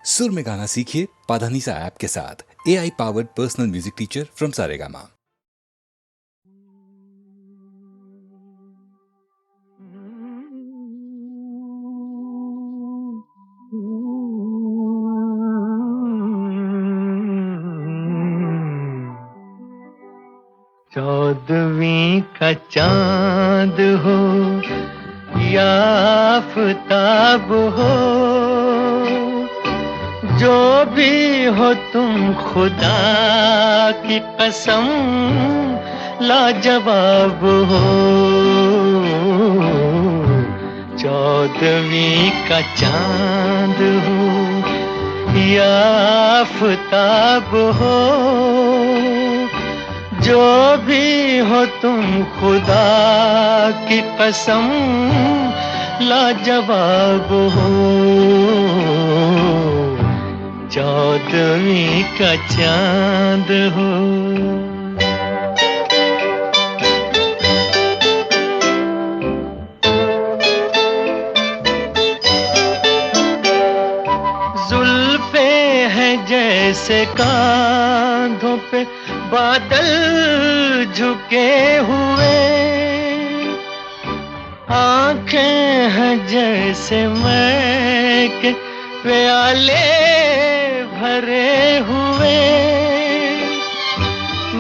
सुर में गाना सीखिए पाधानीसा ऐप के साथ। AI powered personal music teacher from Saregama. चौदहवीं का चांद हो या आफताब हो, जो भी हो तुम खुदा की कसम लाजवाब हो। चौदहवीं का चांद हो या आफताब हो, जो भी हो तुम खुदा की कसम लाजवाब हो। चौदहवीं का चांद हो। जुल्फे हैं जैसे कांधों पे बादल झुके हुए, आंखें हैं जैसे मैं के प्याले भरे हुए।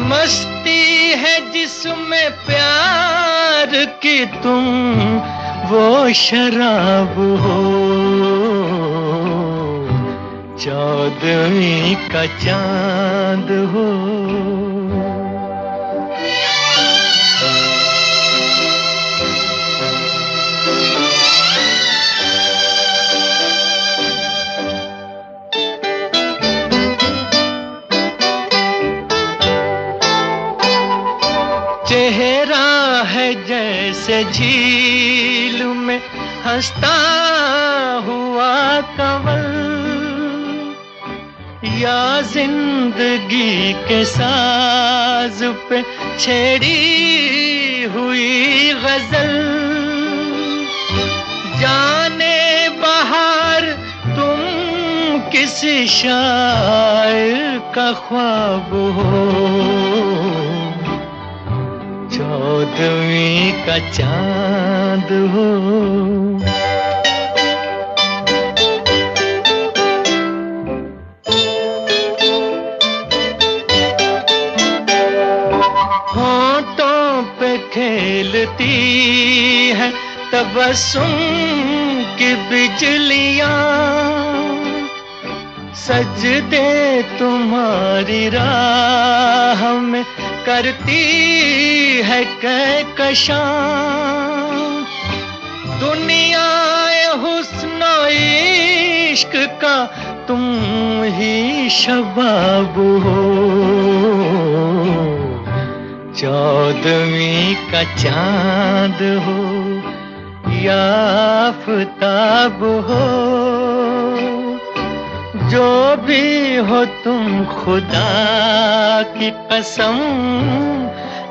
मस्ती है जिसमें प्यार की तुम वो शराब हो। चौदहवीं का चांद हो। चेहरा है जैसे झील में हंसता हुआ कंवल, या जिंदगी के साज पे छेड़ी हुई गजल। जाने बहार तुम किसी शायर का ख्वाब हो। चौदहवीं का चांद हो। होंठों पे खेलती है तबस्सुम की बिजलियां, सजदे तुम्हारी राह में करती है कहकशां। दुनिया हुस्न इश्क का तुम ही शबाब हो। चौदहवीं का चांद हो या आफताब हो, जो भी हो तुम खुदा की कसम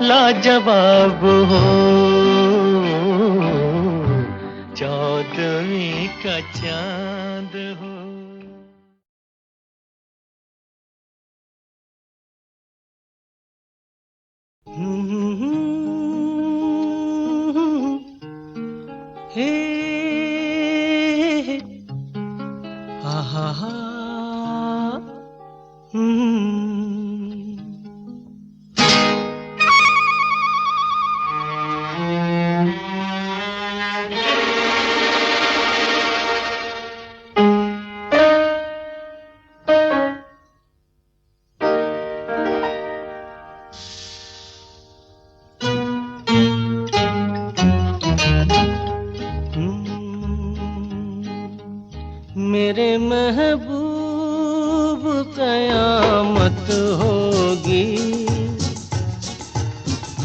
लाजवाब हो। चौदहवीं का चांद हो। हे हा हा हा। मेरे महबूब कयामत होगी,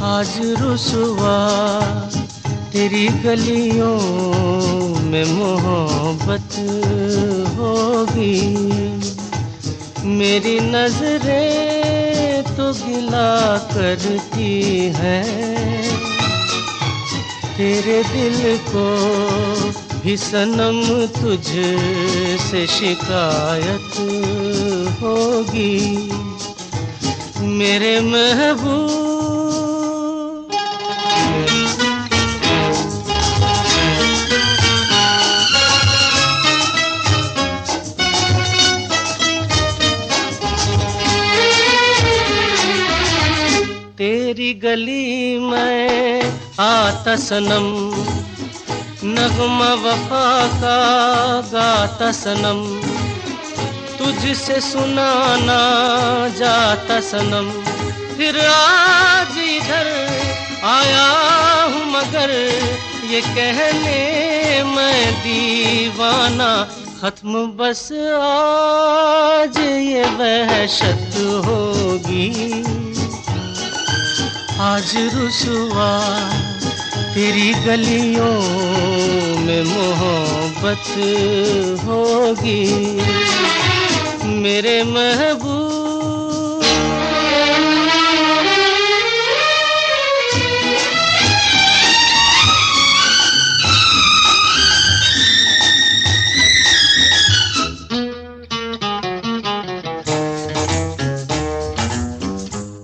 आज रुसवा तेरी गलियों में मोहब्बत होगी। मेरी नजरें तो गिला करती हैं, तेरे दिल को भी सनम तुझसे शिकायत होगी मेरे महबूब। तेरी गली में आता सनम, नगमा वफा का गाता सनम, तुझसे सुनाना जाता सनम। फिर आज इधर आया हूँ मगर ये कहने मैं दीवाना, खत्म बस आज ये वहशत होगी। आज रुसवा तेरी गलियों में मोहब्बत होगी मेरे महबूब।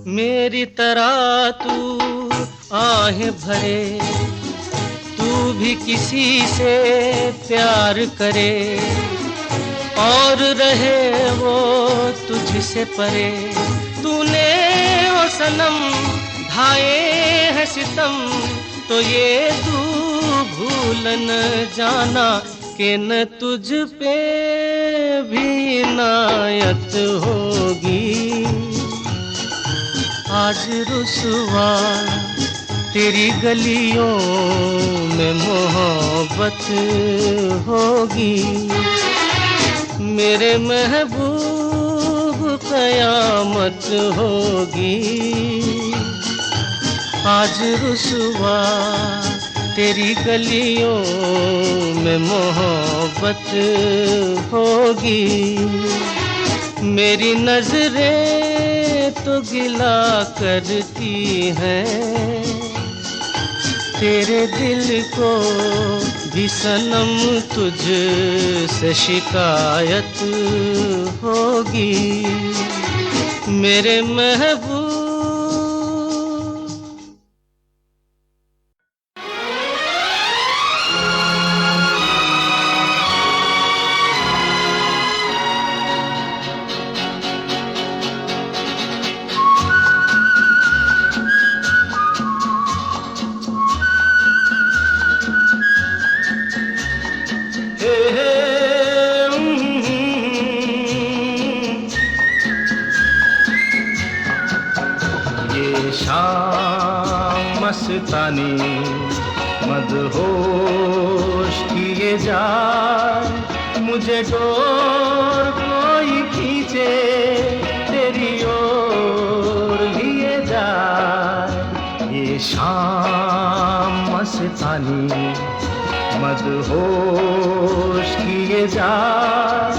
मेरी तरह तू आहें भरे, तू भी किसी से प्यार करे और रहे वो तुझसे परे। तूने ओ सनम ढाए हैं सितम, तो ये तू भूल न जाना कि न तुझ पे भी इनायत होगी। आज रुसवा तेरी गलियों में मोहब्बत होगी मेरे महबूब, कयामत होगी। आज रुसवा तेरी गलियों में मोहब्बत होगी। मेरी नजरें तो गिला करती हैं, तेरे दिल को भी सनम तुझसे शिकायत होगी मेरे महबूब। मस्तानी मदहोश किए जाए, मुझे डोर कोई खींचे तेरी ओर लिए जाए। ये शाम मस्तानी मदहोश किए जाए,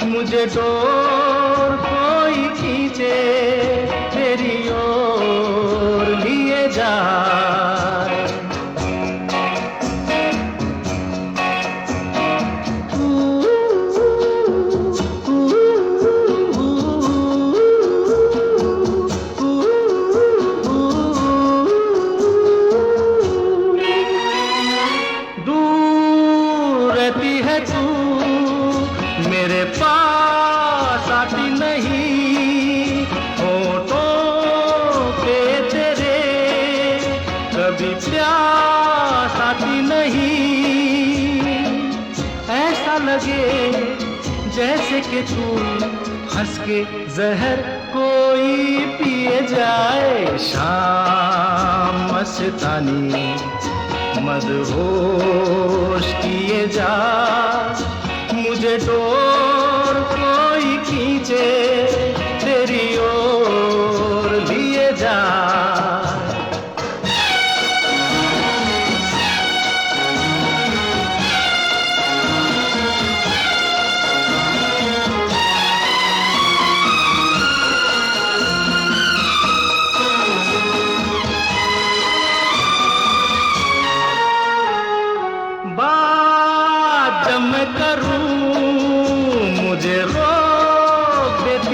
मुझे डोर कोई खींचे तेरी ओर लिए जाए। जैसे कि तू हंस के जहर कोई पिए जाए। शाम मस्तानी मदहोश किए जा, मुझे डोर कोई खींचे तेरी ओर लिए जा।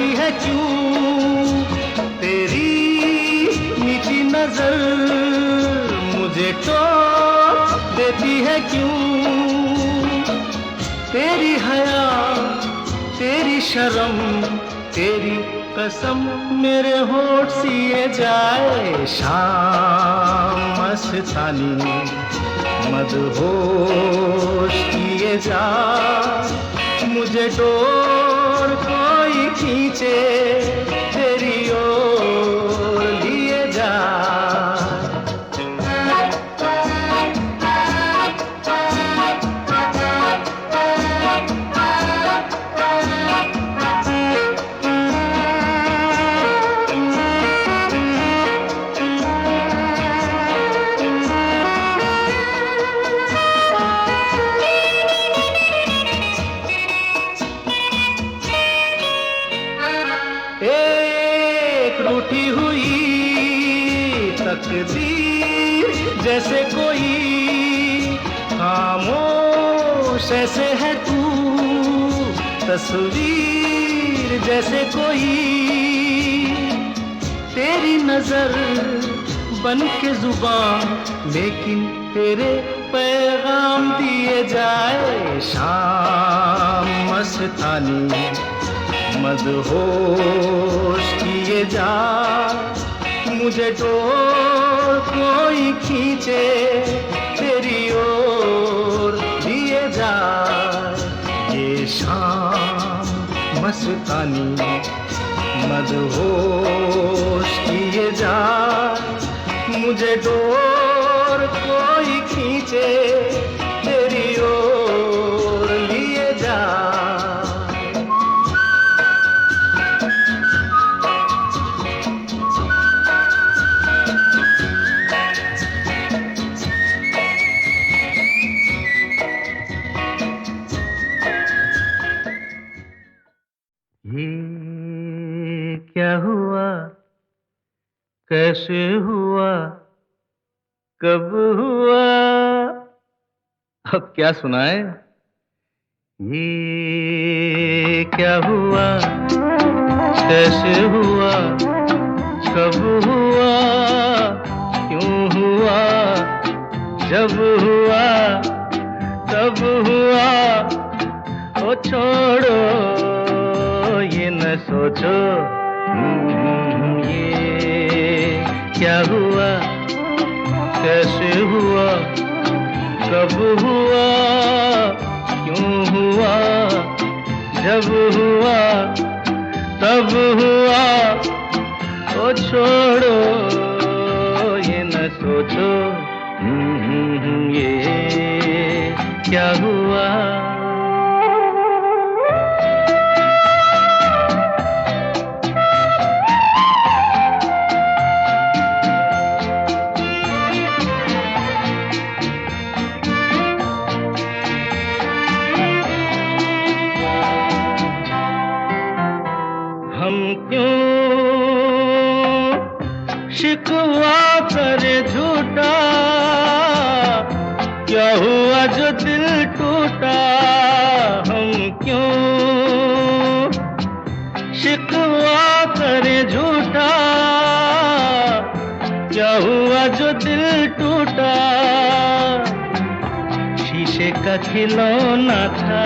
देती है क्यों तेरी मीठी नजर, मुझे टोक देती है क्यों तेरी हया, तेरी शर्म, तेरी कसम मेरे होठ सिए जाए। शाम मस्तानी मदहोश किए जा, मुझे डोर कोई खींचे तेरी ओर लिए जा। रूठी हुई तकदीर जैसे कोई, खामोश ऐसे है तू, तस्वीर जैसे कोई। तेरी नजर बन के जुबान, लेकिन तेरे पैगाम दिए जाए। शाम मस्तानी मदहोश किए जा, मुझे डोर कोई खींचे तेरी ओर लिए जा। ये शाम मस्तानी मदहोश किए जा, मुझे डोर कोई खींचे तेरी ओर लिए जा। ये क्या हुआ, कैसे हुआ, कब हुआ, अब क्या सुनाए। ये क्या हुआ, कैसे हुआ, कब हुआ, क्यों हुआ, जब हुआ, तब हुआ। ओ छोड़ो ये न सोचो, ये क्या हुआ, कैसे हुआ, कब हुआ, क्यों हुआ, जब हुआ, तब हुआ। ओ छोड़ो ये न सोचो, ये क्या हुआ। हम क्यों शिकवा करे झूठा, क्या हुआ जो दिल टूटा। हम क्यों शिकवा करे झूठा, क्या हुआ जो दिल टूटा। शीशे का खिलौना था,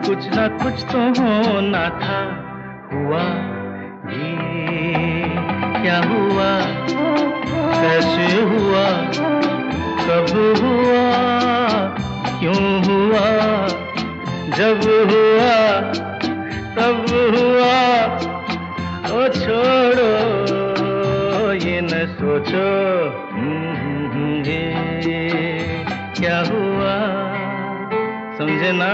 कुछ ना कुछ तो होना था। हुआ ये क्या हुआ, कैसे हुआ, कब हुआ, क्यों हुआ, जब हुआ, तब हुआ। ओ छोड़ो ये न सोचो, ये क्या हुआ। समझे ना।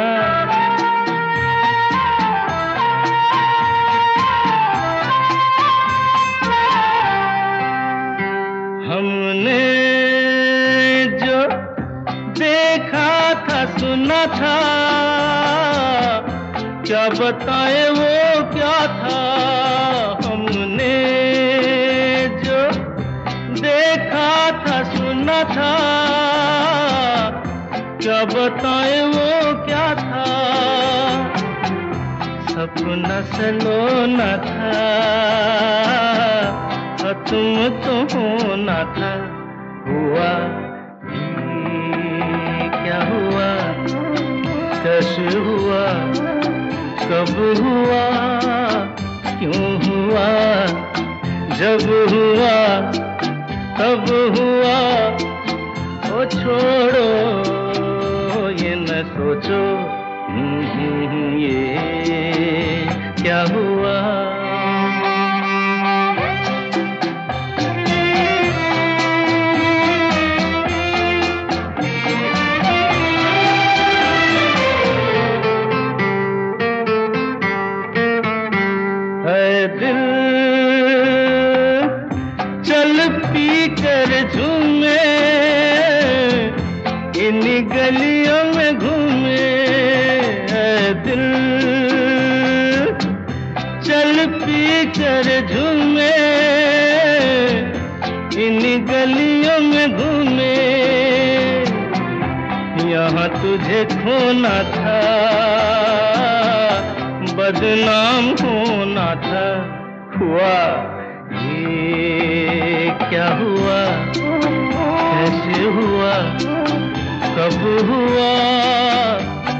हमने जो देखा था, सुना था, क्या बताए वो क्या था। हमने जो देखा था, सुना था, क्या बताए वो क्या था। न सलोना था, तुम तो होना था। हुआ ये क्या हुआ, कैसे हुआ, कब हुआ, क्यों हुआ, जब हुआ तब हुआ। ओ छोड़ो ये न सोचो, ये क्या हुआ। है दिल चल पी कर झूमे, इन गलियों में घूमे। है दिल चल पी कर झूमे, इन गलियों में घूमे। यहाँ तुझे खोना था, बदनाम होना था। हुआ ये क्या हुआ, कैसे हुआ, कब हुआ,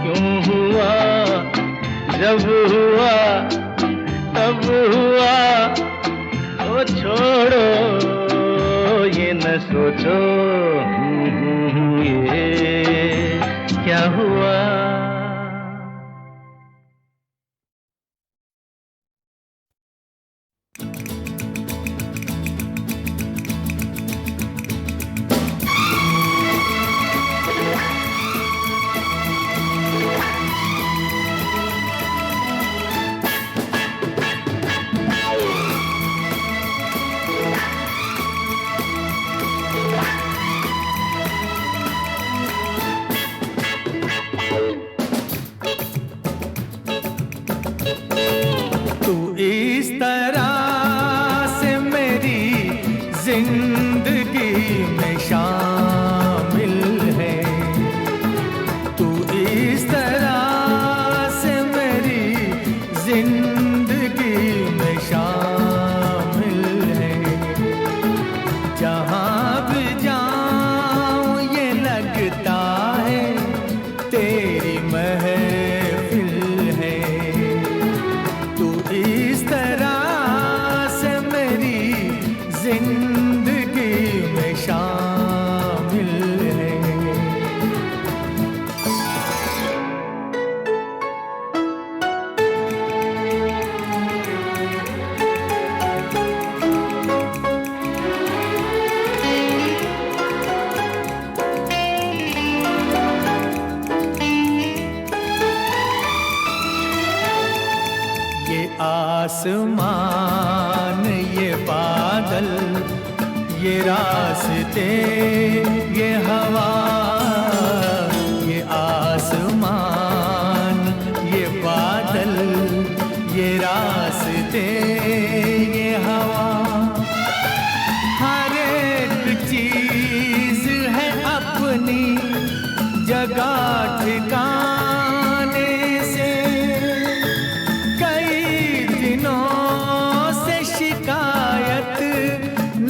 क्यों हुआ, जब हुआ तब हुआ। ओ छोड़ो ये न सोचो, ये क्या हुआ। आसमान ये बादल, ये रास्ते ये हवा। ये आसमान ये बादल, ये रास्ते ये हवा। हर एक चीज है अपनी जगह ठिकाने से। कई दिनों से शिकायत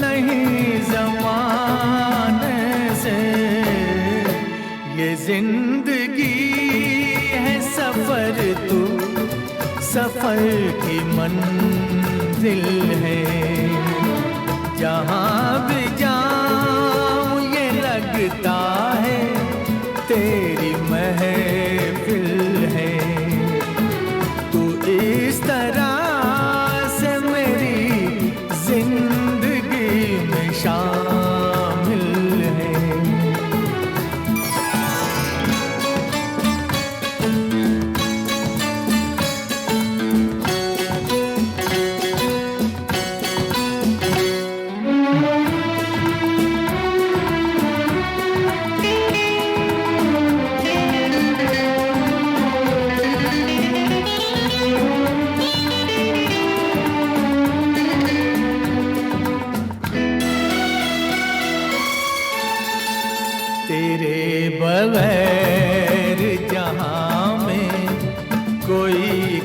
नहीं ज़माने से। ये जिंदगी है सफर, तू सफर की मंजिल है। जहाँ भी जाऊँ ये लगता है तेरी महफिल है। तू इस तरह से मेरी जिंदगी में शामिल है।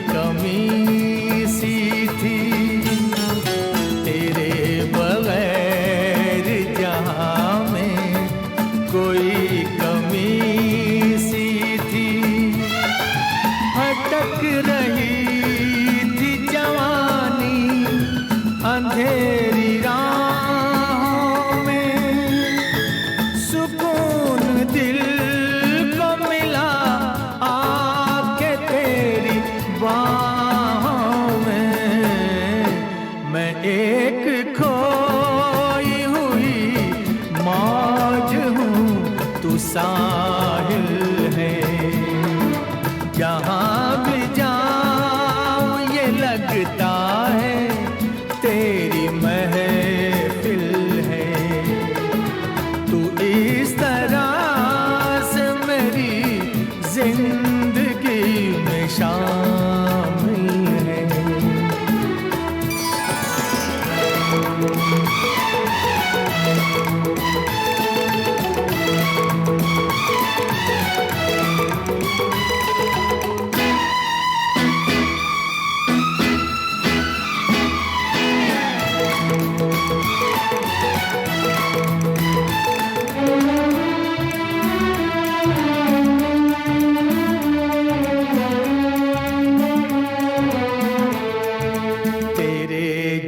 कमी सी थी तेरे बगैर जहां में कोई कमी सी थी। भटक रही थी जवानी अंधेरी राहों में, सुकून दिल को मिला आके तेरी बाहों में। मैं एक खोई हुई मौज हूँ, तू साहिल है। जहाँ भी जाऊँ ये लगता है तेरी महफिल है। तू इस तरह से मेरी जिंदगी में शामिल है।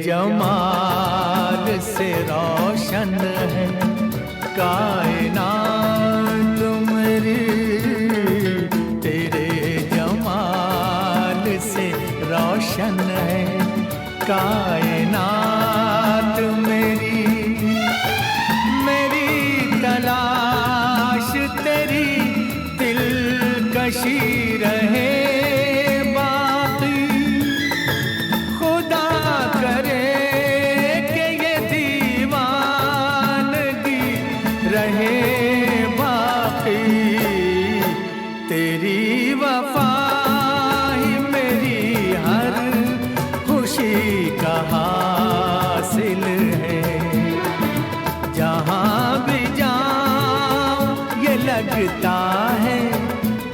जमाल से रोशन है कायनात मेरी, तेरे जमाल से रोशन है कायनात मेरी। मेरी तलाश तेरी दिलकशी रहे तेरी वफा ही मेरी हर खुशी का हासिल है। जहाँ भी जाऊँ ये लगता है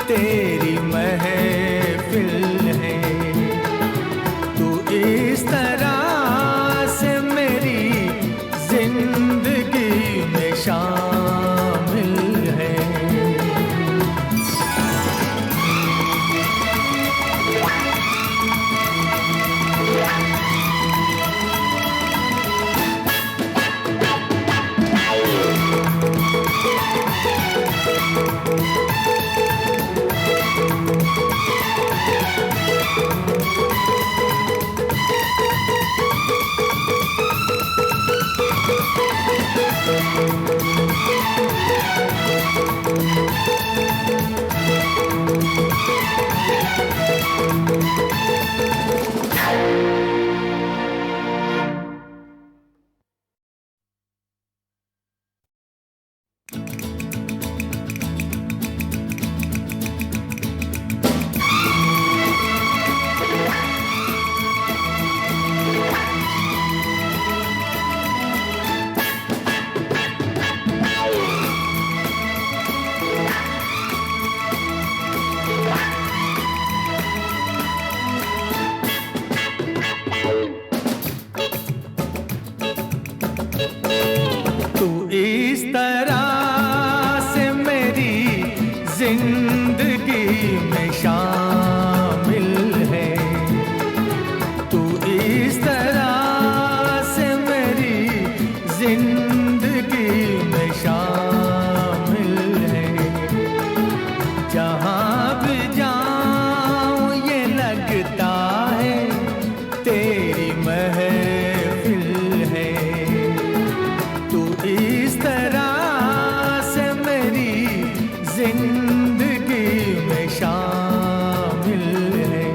तेरी महफिल है। तू इस तरह से मेरी जिंदगी में शामिल है। इस तरह से मेरी जिंदगी में शामिल है। तू इस तरह से मेरी जिंदगी में शामिल है। जहाँ भी जाऊँ ये लगता है तेरी महफिल है। तू इस तरह से मेरी जिंदगी में शामिल है।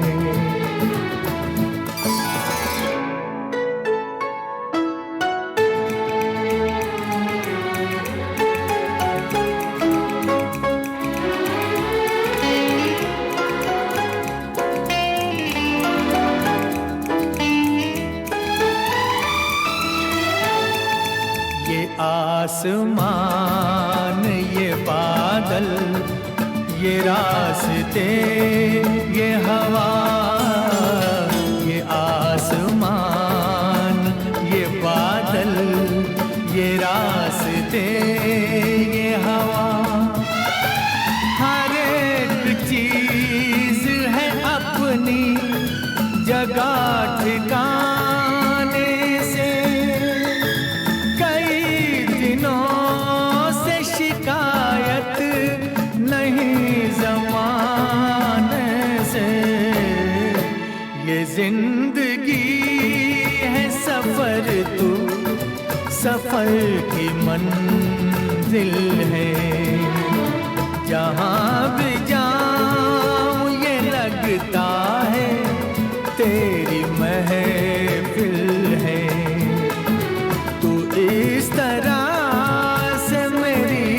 ये आसमान ये बादल ये रास्ते ये हवा जगह ठिकाने से, कई दिनों से शिकायत नहीं ज़माने से। ये जिंदगी है सफर, तू सफर की मंजिल है। जहाँ भी जाऊं ये लगता है तेरी महफिल है। तू इस तरह से मेरी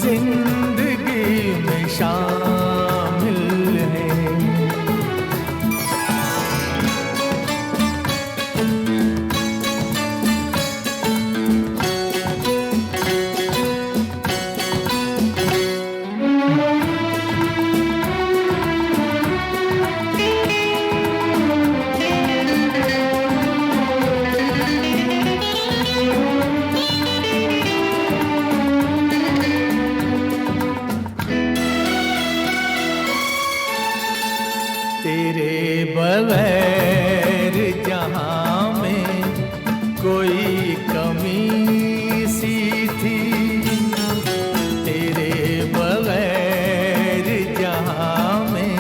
जिंदगी में शामिल है। तेरे बगैर जहाँ में कोई कमी सी थी, तेरे बगैर जहाँ में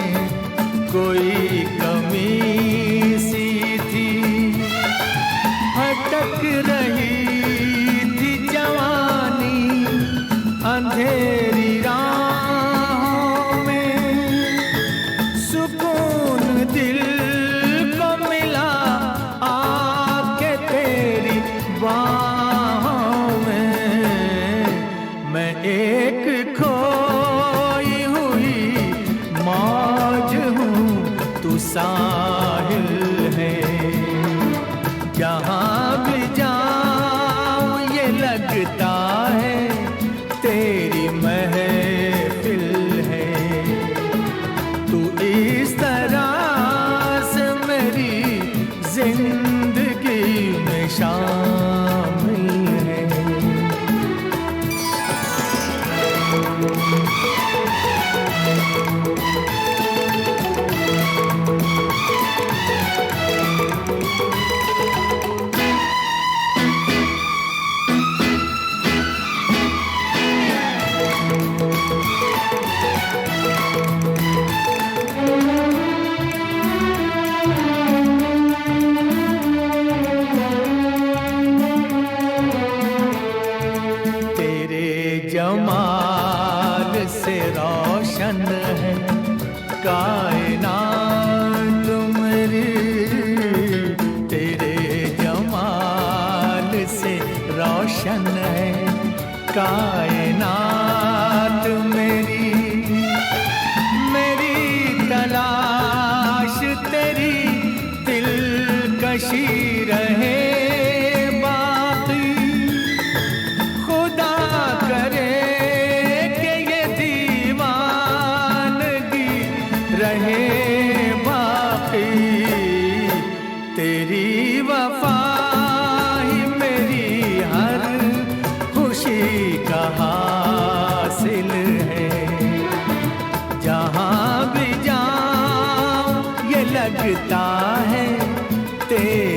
कोई कमी सी थी। भटक रही थी जवानी अंधेरी राहों में, सुकून दिल को मिला आके तेरी बाहों में। मैं एक खोई हुई मौज हूँ, तू साहिल है। जहाँ भी जाऊँ ये लगता है तेरी महफिल है। तू इस तरह से मेरी जिंदगी में शामिल है। जमाल से रोशन है कायनात मेरी, तेरे जमाल से रोशन है कायनात मेरी। मेरी तलाश तेरी दिलकशी रहे बाकी, खुदा करे रहे बाकी। तेरी वफा ही मेरी हर खुशी का हासिल है। जहाँ भी जाऊँ ये लगता है तेरी